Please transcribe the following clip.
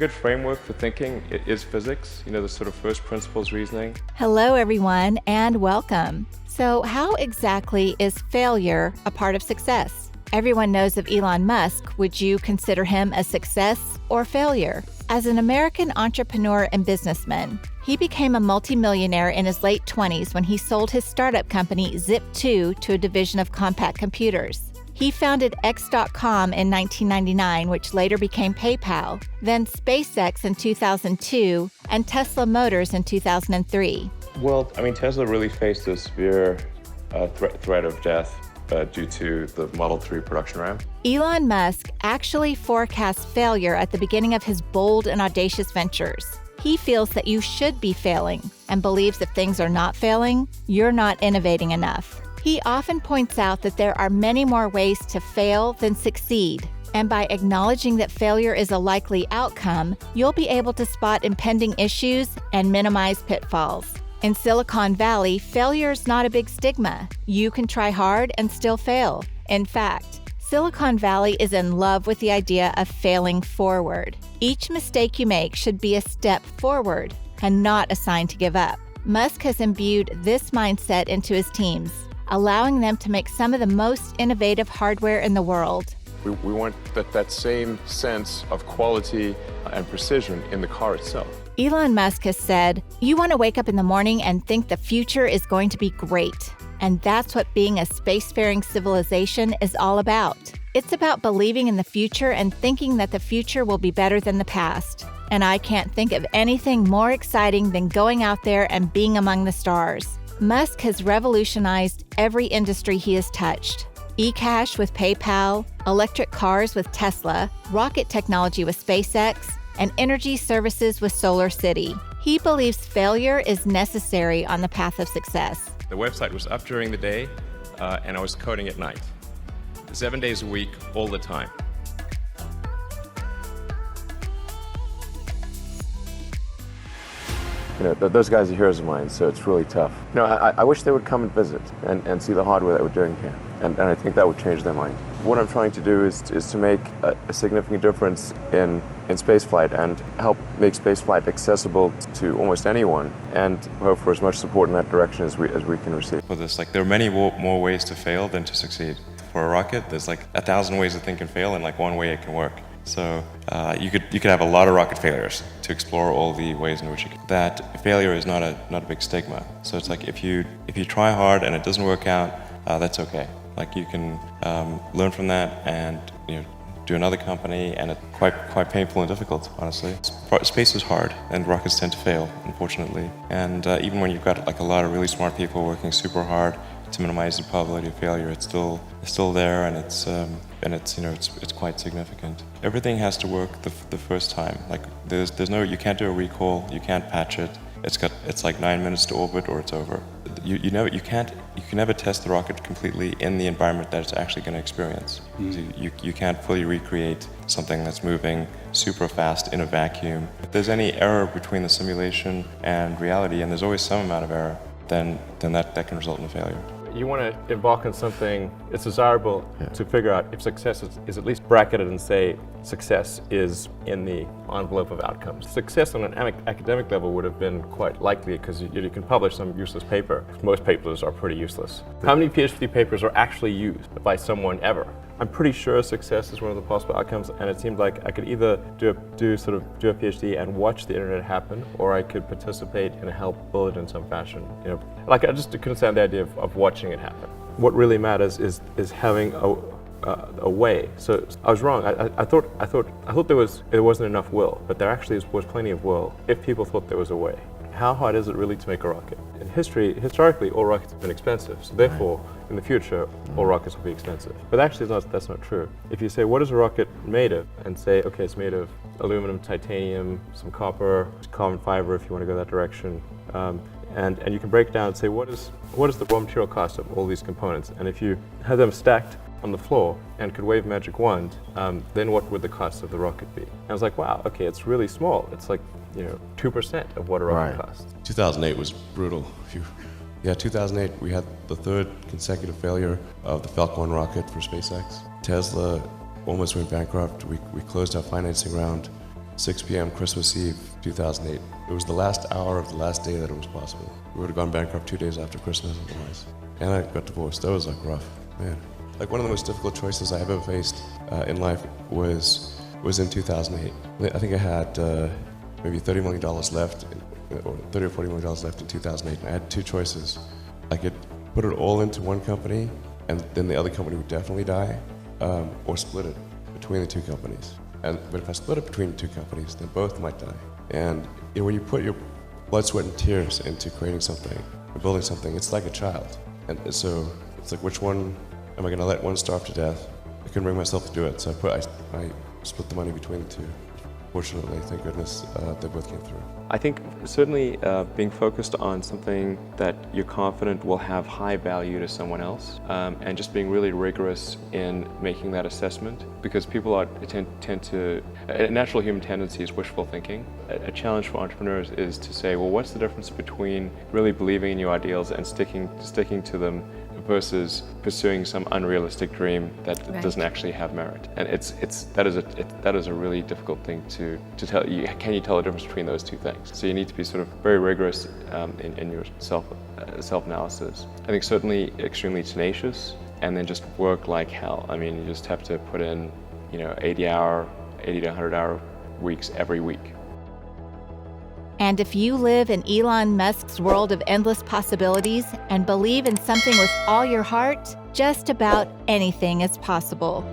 good framework for thinking is physics, the sort of first principles reasoning. Hello, everyone, and welcome. So, how exactly is failure a part of success? Everyone knows of Elon Musk. Would you consider him a success or failure? As an American entrepreneur and businessman, he became a multimillionaire in his late 20s when he sold his startup company Zip2 to a division of Compaq Computers. He founded X.com in 1999, which later became PayPal, then SpaceX in 2002, and Tesla Motors in 2003. Well, Tesla really faced a severe threat of death due to the Model 3 production ramp. Elon Musk actually forecast failure at the beginning of his bold and audacious ventures. He feels that you should be failing and believes if things are not failing, you're not innovating enough. He often points out that there are many more ways to fail than succeed, and by acknowledging that failure is a likely outcome, you'll be able to spot impending issues and minimize pitfalls. In Silicon Valley, failure is not a big stigma. You can try hard and still fail. In fact, Silicon Valley is in love with the idea of failing forward. Each mistake you make should be a step forward and not a sign to give up. Musk has imbued this mindset into his teams, allowing them to make some of the most innovative hardware in the world. We want that same sense of quality and precision in the car itself. Elon Musk has said, "You want to wake up in the morning and think the future is going to be great." And that's what being a spacefaring civilization is all about. It's about believing in the future and thinking that the future will be better than the past. And I can't think of anything more exciting than going out there and being among the stars. Musk has revolutionized every industry he has touched. E-cash with PayPal, electric cars with Tesla, rocket technology with SpaceX, and energy services with SolarCity. He believes failure is necessary on the path of success. The website was up during the day, and I was coding at night. 7 days a week, all the time. Those guys are heroes of mine, so it's really tough. I wish they would come and visit and see the hardware that we're doing here, and I think that would change their mind. What I'm trying to do is to make a significant difference in spaceflight and help make spaceflight accessible to almost anyone, and hope for as much support in that direction as we can receive. For this, there are many more ways to fail than to succeed. For a rocket, there's 1,000 ways a thing can fail and one way it can work. So you could have a lot of rocket failures to explore all the ways in which that failure is not a big stigma. So it's if you try hard and it doesn't work out, that's okay. You can learn from that and do another company, and it's quite painful and difficult, honestly. Space is hard, and rockets tend to fail, unfortunately. And even when you've got a lot of really smart people working super hard to minimize the probability of failure, it's still there, and it's quite significant. Everything has to work the first time. You can't do a recall, you can't patch it. It's 9 minutes to orbit or it's over. You can never test the rocket completely in the environment that it's actually going to experience. Mm-hmm. You can't fully recreate something that's moving super fast in a vacuum. If there's any error between the simulation and reality, and there's always some amount of error, then that can result in a failure. You want to embark on something, it's desirable to figure out if success is at least bracketed and say success is in the envelope of outcomes. Success on an academic level would have been quite likely because you can publish some useless paper. Most papers are pretty useless. How many PhD papers are actually used by someone ever? I'm pretty sure success is one of the possible outcomes, and it seemed like I could either do a PhD and watch the internet happen, or I could participate and help build it in some fashion. I just couldn't stand the idea of watching it happen. What really matters is having a way. So I was wrong. I thought there wasn't enough will, but there actually was plenty of will if people thought there was a way. How hard is it really to make a rocket? In historically, all rockets have been expensive, so therefore, in the future, all rockets will be expensive. But actually, that's not true. If you say, what is a rocket made of? And say, okay, it's made of aluminum, titanium, some copper, carbon fiber, if you want to go that direction. And you can break it down and say, what is the raw material cost of all these components? And if you have them stacked on the floor and could wave a magic wand, then what would the cost of the rocket be? And I was like, wow, okay, it's really small. It's 2% of what a rocket costs. 2008 was brutal. 2008, we had the third consecutive failure of the Falcon 1 rocket for SpaceX. Tesla almost went bankrupt. We closed our financing round 6 p.m. Christmas Eve, 2008. It was the last hour of the last day that it was possible. We would have gone bankrupt 2 days after Christmas otherwise. And I got divorced. That was like rough, man. Like one of the most difficult choices I ever faced in life was in 2008. I think I had maybe $30 million left, or $30 or $40 million left in 2008. And I had two choices. I could put it all into one company, and then the other company would definitely die, or split it between the two companies. But if I split it between the two companies, then both might die. And when you put your blood, sweat, and tears into creating something, or building something, it's like a child. And so it's like, which one am I going to let one starve to death? I couldn't bring myself to do it, so I split the money between the two. Fortunately, thank goodness, they both came through. I think certainly being focused on something that you're confident will have high value to someone else, and just being really rigorous in making that assessment, because people tend to, a natural human tendency is wishful thinking. A challenge for entrepreneurs is to say, well, what's the difference between really believing in your ideals and sticking to them versus pursuing some unrealistic dream that doesn't actually have merit? And that is a really difficult thing to tell you. Can you tell the difference between those two things? So you need to be sort of very rigorous in your self-analysis. I think certainly extremely tenacious, and then just work like hell. I mean, you just have to put in 80 to 100-hour weeks every week. And if you live in Elon Musk's world of endless possibilities and believe in something with all your heart, just about anything is possible.